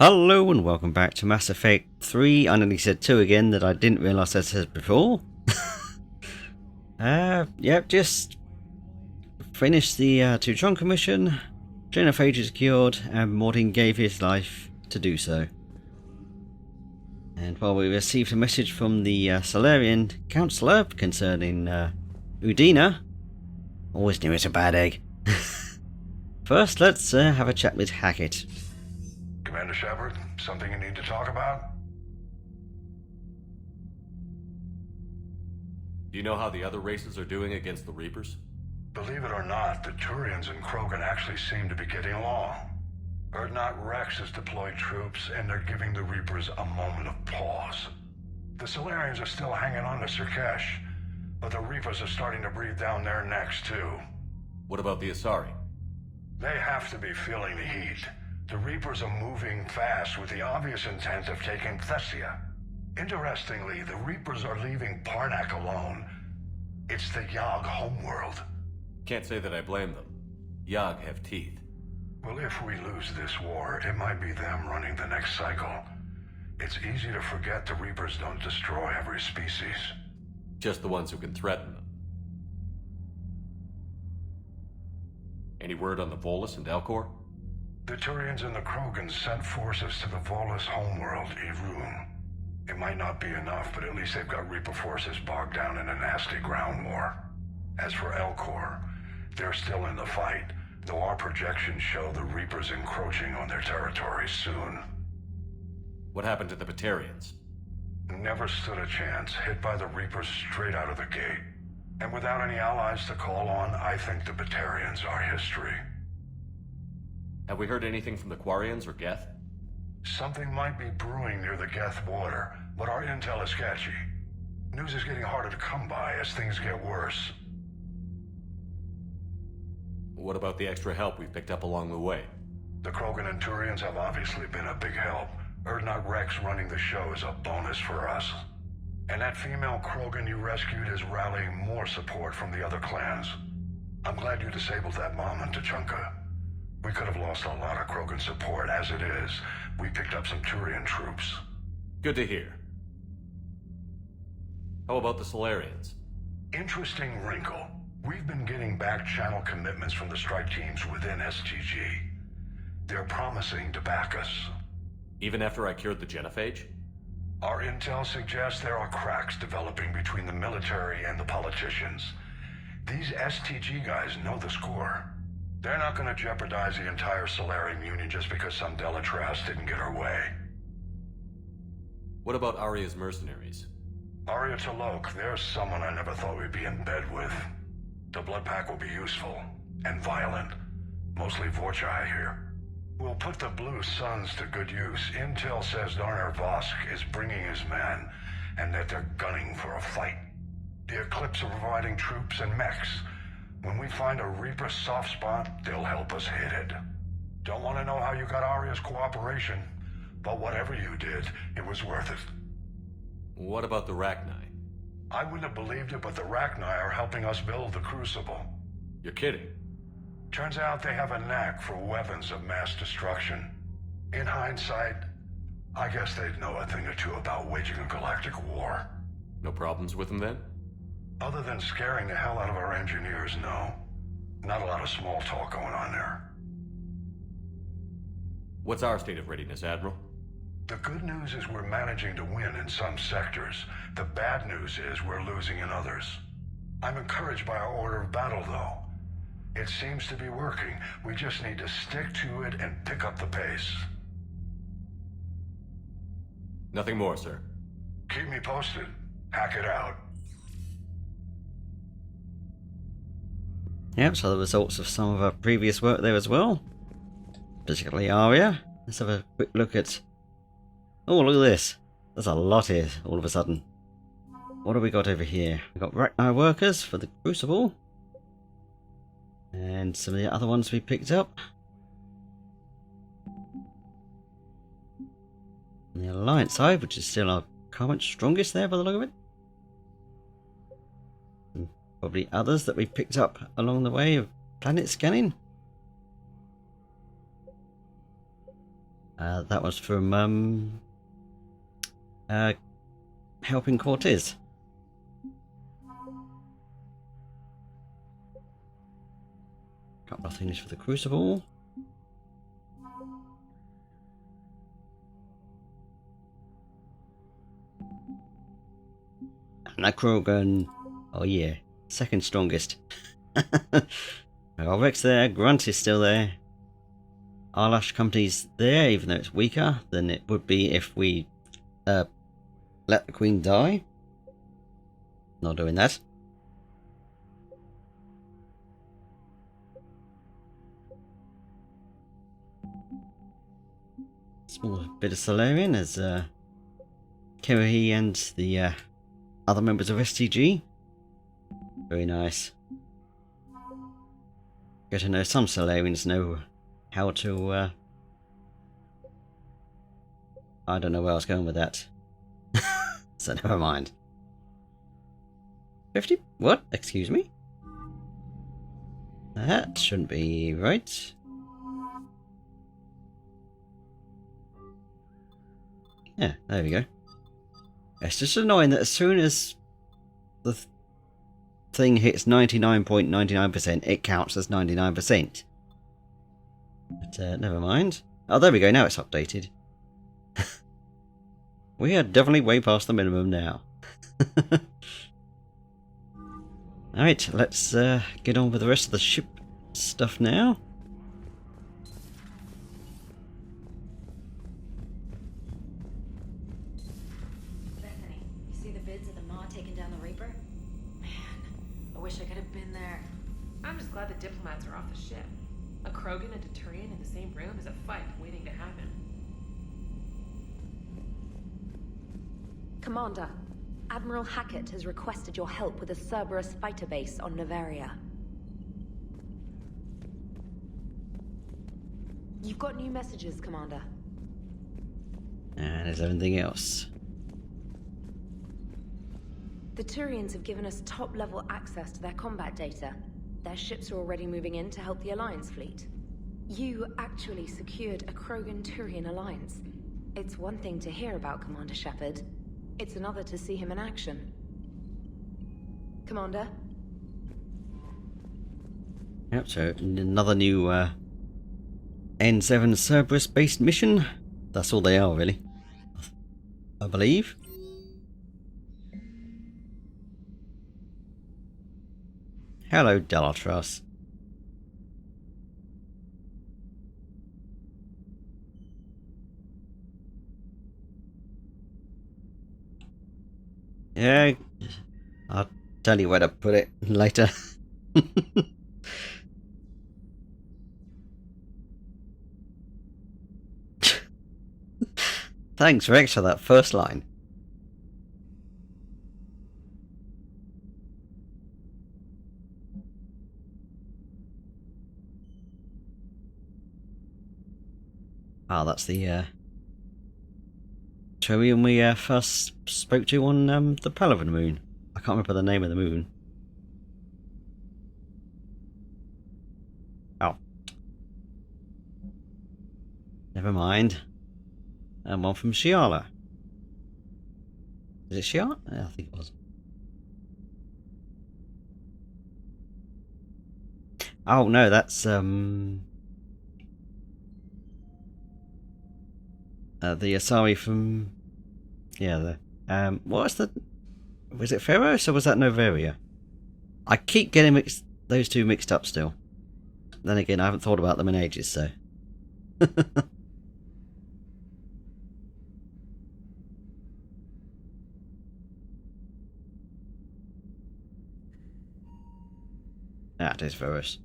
Hello and welcome back to Mass Effect 3. I nearly said 2 again that I didn't realise I said before. Yep, just finished the two Tronca mission. Genophage is cured and Mordin gave his life to do so. And while we received a message from the Solarian Councillor concerning Udina, always knew it's a bad egg. First, let's have a chat with Hackett. Commander Shepard, something you need to talk about? Do you know how the other races are doing against the Reapers? Believe it or not, the Turians and Krogan actually seem to be getting along. Urdnot Rex has deployed troops, and they're giving the Reapers a moment of pause. The Solarians are still hanging on to Surkesh, but the Reapers are starting to breathe down their necks too. What about the Asari? They have to be feeling the heat. The Reapers are moving fast with the obvious intent of taking Thessia. Interestingly, the Reapers are leaving Parnak alone. It's the Yogg homeworld. Can't say that I blame them. Yogg have teeth. Well, if we lose this war, it might be them running the next cycle. It's easy to forget the Reapers don't destroy every species. Just the ones who can threaten them. Any word on the Volus and Elcor? The Turians and the Krogan sent forces to the Volus homeworld, Irun. It might not be enough, but at least they've got Reaper forces bogged down in a nasty ground war. As for Elcor, they're still in the fight, though our projections show the Reapers encroaching on their territory soon. What happened to the Batarians? Never stood a chance, hit by the Reapers straight out of the gate. And without any allies to call on, I think the Batarians are history. Have we heard anything from the Quarians or Geth? Something might be brewing near the Geth border, but our intel is sketchy. News is getting harder to come by as things get worse. What about the extra help we picked up along the way? The Krogan and Turians have obviously been a big help. Urdnot Rex running the show is a bonus for us. And that female Krogan you rescued is rallying more support from the other clans. I'm glad you disabled that bomb on Tuchanka. We could have lost a lot of Krogan support. As it is, we picked up some Turian troops. Good to hear. How about the Solarians? Interesting wrinkle. We've been getting back-channel commitments from the strike teams within STG. They're promising to back us. Even after I cured the Genophage? Our intel suggests there are cracks developing between the military and the politicians. These STG guys know the score. They're not going to jeopardize the entire Solarian Union just because some Delatras didn't get her way. What about Aria's mercenaries? Aria T'Loak, there's someone I never thought we'd be in bed with. The blood pack will be useful, and violent. Mostly Vorcha, I hear. We'll put the Blue Suns to good use. Intel says Darner Vosk is bringing his men, and that they're gunning for a fight. The Eclipse are providing troops and mechs. When we find a Reaper soft spot, they'll help us hit it. Don't want to know how you got Aria's cooperation, but whatever you did, it was worth it. What about the Rachni? I wouldn't have believed it, but the Rachni are helping us build the Crucible. You're kidding. Turns out they have a knack for weapons of mass destruction. In hindsight, I guess they'd know a thing or two about waging a galactic war. No problems with them then? Other than scaring the hell out of our engineers, no. Not a lot of small talk going on there. What's our state of readiness, Admiral? The good news is we're managing to win in some sectors. The bad news is we're losing in others. I'm encouraged by our order of battle, though. It seems to be working. We just need to stick to it and pick up the pace. Nothing more, sir. Keep me posted. Hack it out. Yep, so the results of some of our previous work there as well. Particularly Aria. Let's have a quick look at... Oh, look at this. There's a lot here all of a sudden. What have we got over here? We've got Rachni workers for the Crucible. And some of the other ones we picked up. On the Alliance side, which is still our current strongest there by the look of it. And probably others that we picked up along the way of planet scanning. That was from helping Cortez. Couple of things for the Crucible. And that krogan. Oh yeah, second strongest. Rex there, Grunt is still there. Arlash Company's there, even though it's weaker than it would be if we let the Queen die. Not doing that. Small bit of Solarian as Kirihi and the other members of STG. Very nice. Get to know some Solarians know how to I don't know where I was going with that. So never mind. 50? What? Excuse me? That shouldn't be right. Yeah, there we go. It's just annoying that as soon as the thing hits 99.99%, it counts as 99%. But never mind. Oh, there we go, now it's updated. We are definitely way past the minimum now. Alright, let's get on with the rest of the ship stuff now. Bethany, you see the vids of the Maw taking down the Reaper? Man, I wish I could have been there. I'm just glad the diplomats are off the ship. A Krogan and a Turian in the same room is a fight waiting to happen. Commander, Admiral Hackett has requested your help with a Cerberus fighter base on Novaria. You've got new messages, Commander. And there's everything else. The Turians have given us top-level access to their combat data. Their ships are already moving in to help the Alliance fleet. You actually secured a Krogan-Turian alliance. It's one thing to hear about Commander Shepard. It's another to see him in action. Commander? Yep, so another new N7 Cerberus-based mission. That's all they are, really. I believe. Hello, Delatras. Yeah, I'll tell you where to put it later. Thanks, Rex, for that first line. Ah, that's the Turian we first spoke to on the Palavan moon. I can't remember the name of the moon. Oh. Never mind. And one from Shiala. Is it Shiala? Yeah, I think it was. Oh no, that's the Asari from, yeah, the what was the, was it Feros or was that Novaria? I keep getting those two mixed up still. Then again, I haven't thought about them in ages, so. Ah, it is Feros.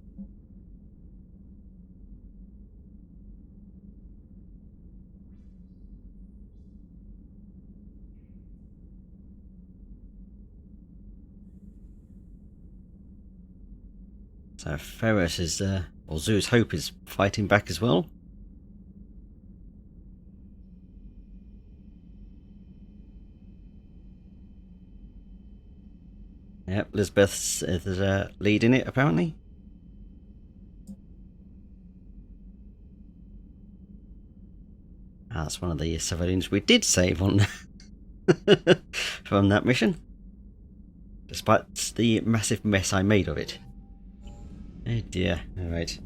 So Ferris is, or Zeus Hope is fighting back as well. Yep, Lisbeth's leading it apparently. that's one of the civilians we did save on from that mission. Despite the massive mess I made of it. Oh dear, alright.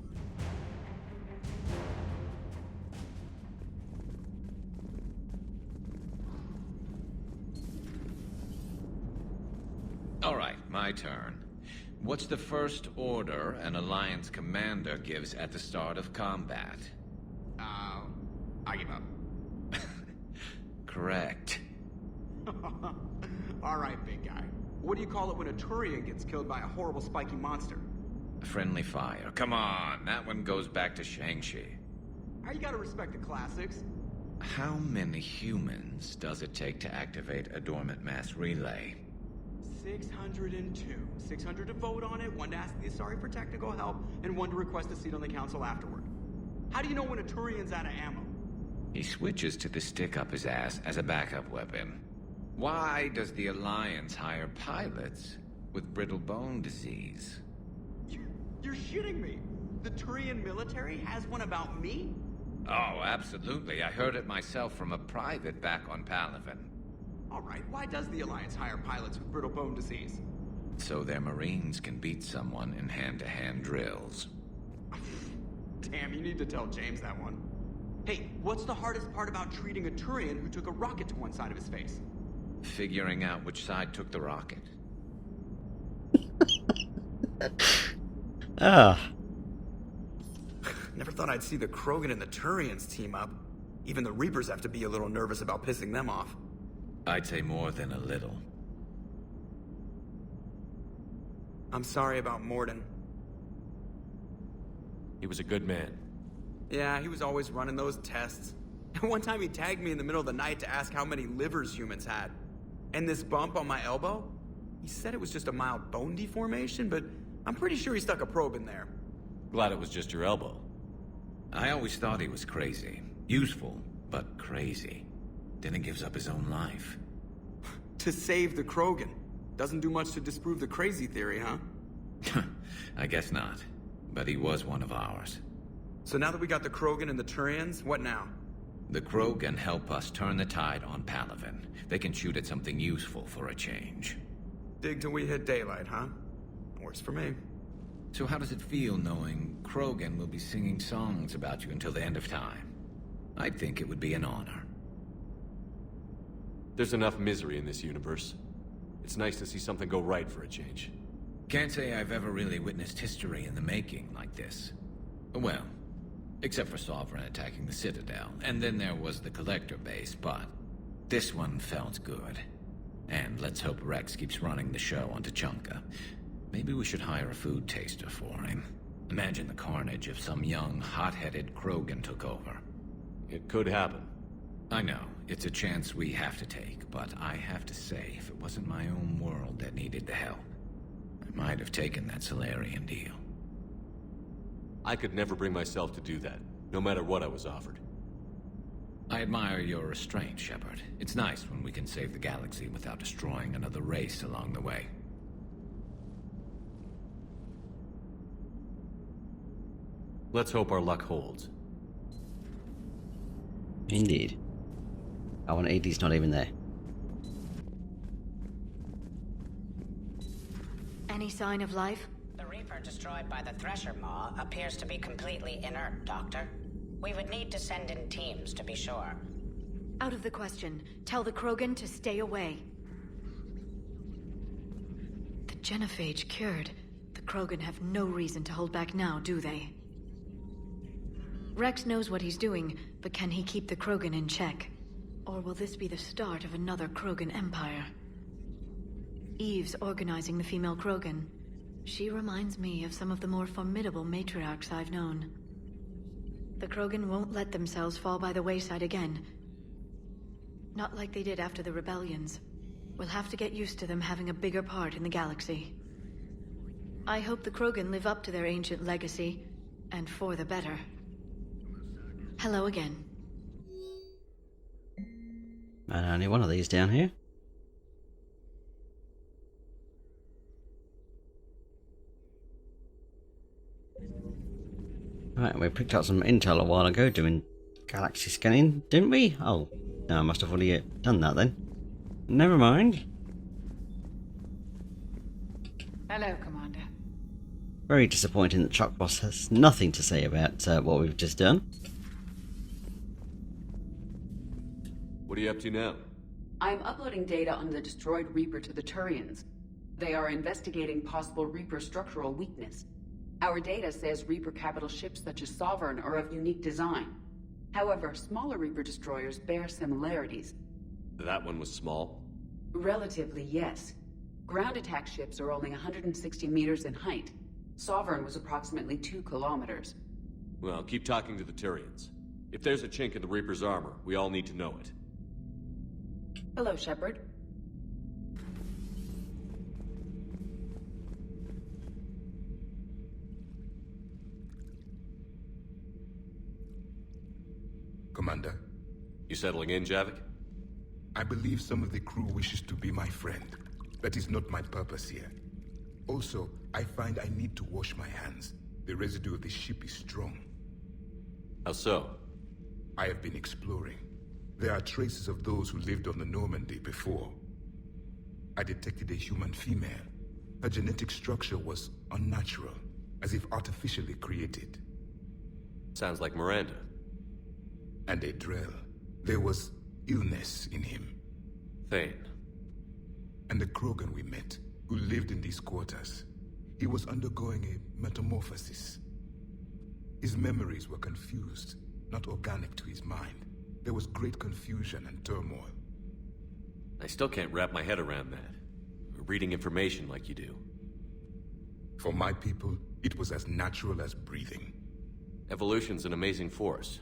Alright, my turn. What's the first order an Alliance commander gives at the start of combat? I give up. Correct. Alright, big guy. What do you call it when a Turian gets killed by a horrible spiky monster? Friendly fire. Come on, that one goes back to Shang-Chi. You gotta respect the classics. How many humans does it take to activate a dormant mass relay? 602. 600 to vote on it, 1 to ask the Asari for technical help, and 1 to request a seat on the council afterward. How do you know when a Turian's out of ammo? He switches to the stick up his ass as a backup weapon. Why does the Alliance hire pilots with brittle bone disease? You're shitting me! The Turian military has one about me? Oh, absolutely. I heard it myself from a private back on Palaven. Alright, why does the Alliance hire pilots with brittle bone disease? So their Marines can beat someone in hand-to-hand drills. Damn, you need to tell James that one. Hey, what's the hardest part about treating a Turian who took a rocket to one side of his face? Figuring out which side took the rocket. Never thought I'd see the Krogan and the Turians team up. Even the Reapers have to be a little nervous about pissing them off. I'd say more than a little. I'm sorry about Morden. He was a good man. Yeah, he was always running those tests. And one time he tagged me in the middle of the night to ask how many livers humans had. And this bump on my elbow? He said it was just a mild bone deformation, but I'm pretty sure he stuck a probe in there. Glad it was just your elbow. I always thought he was crazy. Useful, but crazy. Then he gives up his own life. To save the Krogan. Doesn't do much to disprove the crazy theory, huh? I guess not. But he was one of ours. So now that we got the Krogan and the Turians, what now? The Krogan help us turn the tide on Palaven. They can shoot at something useful for a change. Dig till we hit daylight, huh? Works for me. So how does it feel knowing Krogan will be singing songs about you until the end of time? I think it would be an honor. There's enough misery in this universe. It's nice to see something go right for a change. Can't say I've ever really witnessed history in the making like this. Well, except for Sovereign attacking the Citadel, and then there was the Collector base, but this one felt good. And let's hope Rex keeps running the show on Tuchanka. Maybe we should hire a food taster for him. Imagine the carnage if some young, hot-headed Krogan took over. It could happen. I know, it's a chance we have to take, but I have to say, if it wasn't my own world that needed the help, I might have taken that Solarian deal. I could never bring myself to do that, no matter what I was offered. I admire your restraint, Shepard. It's nice when we can save the galaxy without destroying another race along the way. Let's hope our luck holds. Indeed. Oh, and AD's not even there. Any sign of life? The Reaper destroyed by the Thresher Maw appears to be completely inert, Doctor. We would need to send in teams to be sure. Out of the question. Tell the Krogan to stay away. The genophage cured. The Krogan have no reason to hold back now, do they? Rex knows what he's doing, but can he keep the Krogan in check? Or will this be the start of another Krogan empire? Eve's organizing the female Krogan. She reminds me of some of the more formidable matriarchs I've known. The Krogan won't let themselves fall by the wayside again. Not like they did after the rebellions. We'll have to get used to them having a bigger part in the galaxy. I hope the Krogan live up to their ancient legacy, and for the better. Hello again. And only one of these down here. Right, we picked up some intel a while ago doing galaxy scanning, didn't we? Oh, no, I must have already done that then. Never mind. Hello, Commander. Very disappointing that Chuck Boss has nothing to say about what we've just done. What are you up to now? I'm uploading data on the destroyed Reaper to the Turians. They are investigating possible Reaper structural weakness. Our data says Reaper capital ships such as Sovereign are of unique design. However, smaller Reaper destroyers bear similarities. That one was small? Relatively, yes. Ground attack ships are only 160 meters in height. Sovereign was approximately 2 kilometers. Well, keep talking to the Turians. If there's a chink in the Reaper's armor, we all need to know it. Hello, Shepard. Commander, You settling in, Javik? I believe some of the crew wishes to be my friend. That is not my purpose here. Also, I find I need to wash my hands. The residue of the ship is strong. How so? I have been exploring. There are traces of those who lived on the Normandy before. I detected a human female. Her genetic structure was unnatural, as if artificially created. Sounds like Miranda. And a Drell. There was illness in him. Thane. And the krogan we met, who lived in these quarters. He was undergoing a metamorphosis. His memories were confused, not organic to his mind. There was great confusion and turmoil. I still can't wrap my head around that. Reading information like you do. For my people, it was as natural as breathing. Evolution's an amazing force.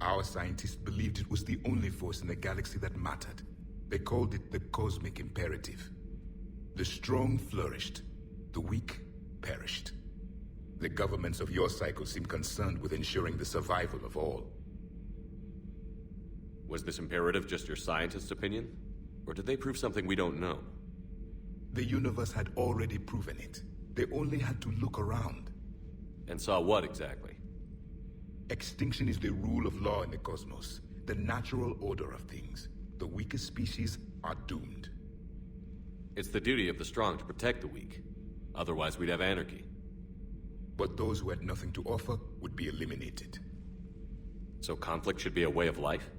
Our scientists believed it was the only force in the galaxy that mattered. They called it the cosmic imperative. The strong flourished, the weak perished. The governments of your cycle seem concerned with ensuring the survival of all. Was this imperative just your scientist's opinion? Or did they prove something we don't know? The universe had already proven it. They only had to look around. And saw what exactly? Extinction is the rule of law in the cosmos, the natural order of things. The weakest species are doomed. It's the duty of the strong to protect the weak. Otherwise, we'd have anarchy. But those who had nothing to offer would be eliminated. So conflict should be a way of life?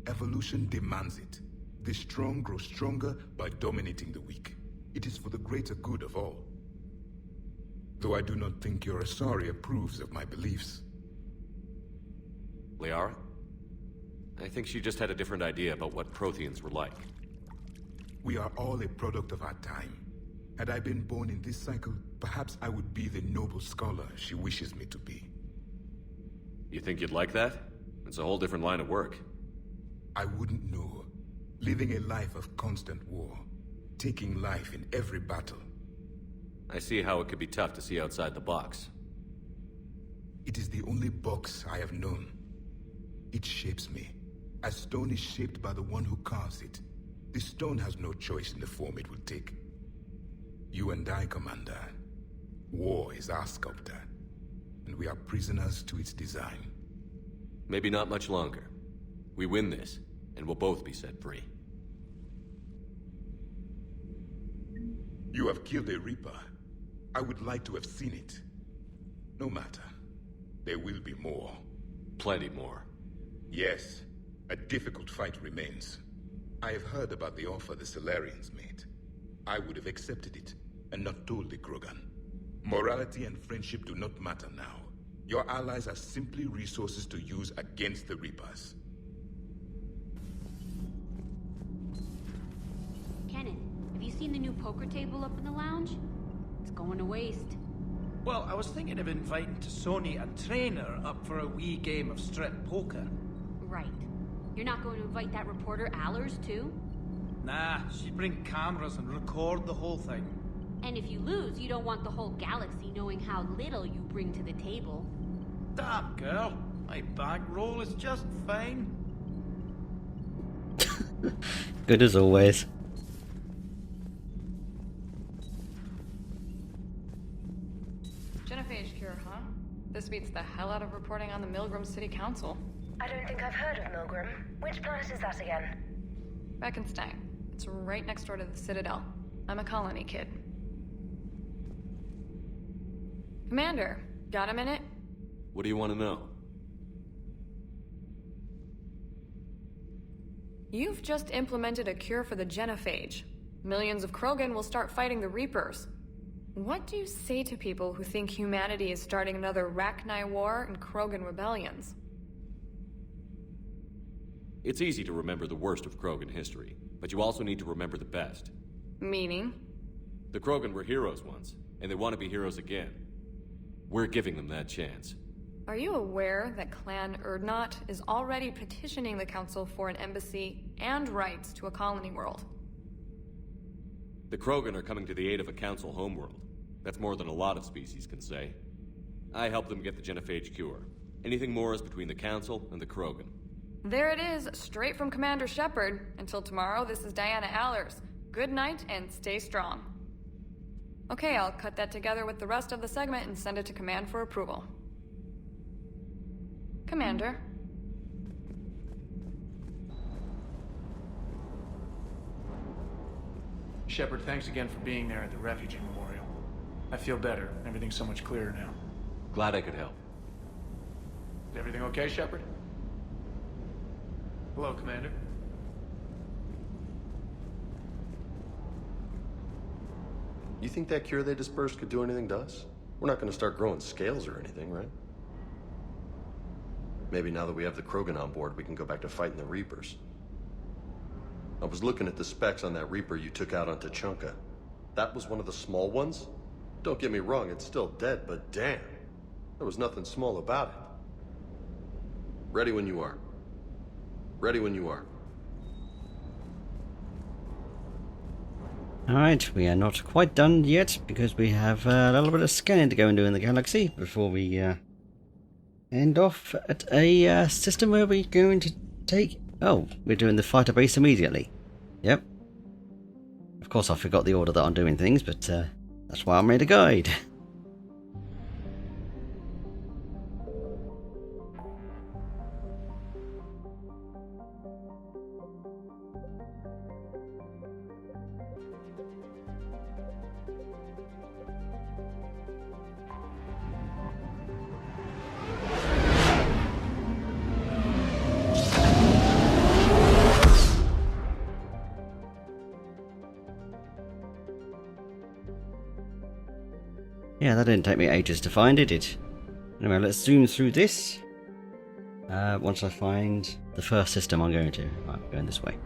Evolution demands it. The strong grow stronger by dominating the weak. It is for the greater good of all. Though I do not think your Asari approves of my beliefs. Liara? I think she just had a different idea about what Protheans were like. We are all a product of our time. Had I been born in this cycle, perhaps I would be the noble scholar she wishes me to be. You think you'd like that? It's a whole different line of work. I wouldn't know. Living a life of constant war. Taking life in every battle. I see how it could be tough to see outside the box. It is the only box I have known. It shapes me, as stone is shaped by the one who carves it. The stone has no choice in the form it will take. You and I, Commander. War is our sculptor, and we are prisoners to its design. Maybe not much longer. We win this, and we'll both be set free. You have killed a Reaper. I would like to have seen it. No matter. There will be more. Plenty more. Yes. A difficult fight remains. I have heard about the offer the Solarians made. I would have accepted it, and not told the krogan. Morality and friendship do not matter now. Your allies are simply resources to use against the Reapers. Kenan, have you seen the new poker table up in the lounge? It's going to waste. Well, I was thinking of inviting Sony and Trainer up for a wee game of strip poker. Right. You're not going to invite that reporter Allers, too? Nah, she'd bring cameras and record the whole thing. And if you lose, you don't want the whole galaxy knowing how little you bring to the table. Damn, girl. My bankroll is just fine. Good as always. Genophage cure, huh? This beats the hell out of reporting on the Milgram City Council. I don't think I've heard of Milgram. Which planet is that again? Beckenstein. It's right next door to the Citadel. I'm a colony kid. Commander, got a minute? What do you want to know? You've just implemented a cure for the genophage. Millions of Krogan will start fighting the Reapers. What do you say to people who think humanity is starting another Rachni War and Krogan rebellions? It's easy to remember the worst of Krogan history, but you also need to remember the best. Meaning? The Krogan were heroes once, and they want to be heroes again. We're giving them that chance. Are you aware that Clan Urdnot is already petitioning the Council for an embassy and rights to a colony world? The Krogan are coming to the aid of a Council homeworld. That's more than a lot of species can say. I helped them get the genophage cure. Anything more is between the Council and the Krogan. There it is, straight from Commander Shepard. Until tomorrow, this is Diana Allers. Good night and stay strong. Okay, I'll cut that together with the rest of the segment and send it to Command for approval. Commander. Shepard, thanks again for being there at the Refugee Memorial. I feel better. Everything's so much clearer now. Glad I could help. Is everything okay, Shepard? Hello, Commander. You think that cure they dispersed could do anything to us? We're not going to start growing scales or anything, right? Maybe now that we have the Krogan on board, we can go back to fighting the Reapers. I was looking at the specs on that Reaper you took out on Tuchanka. That was one of the small ones? Don't get me wrong, it's still dead, but damn. There was nothing small about it. Ready when you are. Ready when you are. Alright, we are not quite done yet because we have a little bit of scanning to go and do in the galaxy before we end off at a system where we're going to take... Oh, we're doing the fighter base immediately. Yep. Of course I forgot the order that I'm doing things, but that's why I made a guide. Yeah, that didn't take me ages to find, did it? Anyway, let's zoom through this. Once I find the first system I'm going to. Right, I'm going this way.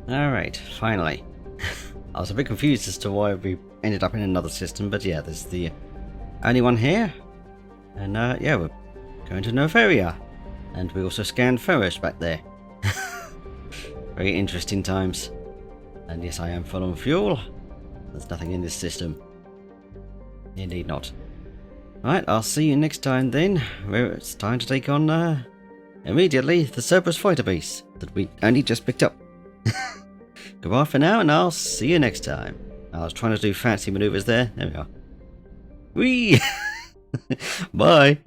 Alright, finally. I was a bit confused as to why we ended up in another system, but yeah, there's the only one here. And yeah, we're going to Novaria. And we also scanned Ferros back there. Very interesting times. And yes, I am full on fuel. There's nothing in this system. Indeed not. Right, I'll see you next time then, where it's time to take on, immediately, the Cerberus fighter base that we only just picked up. Goodbye for now, and I'll see you next time. I was trying to do fancy maneuvers there. There we are. Whee! Bye!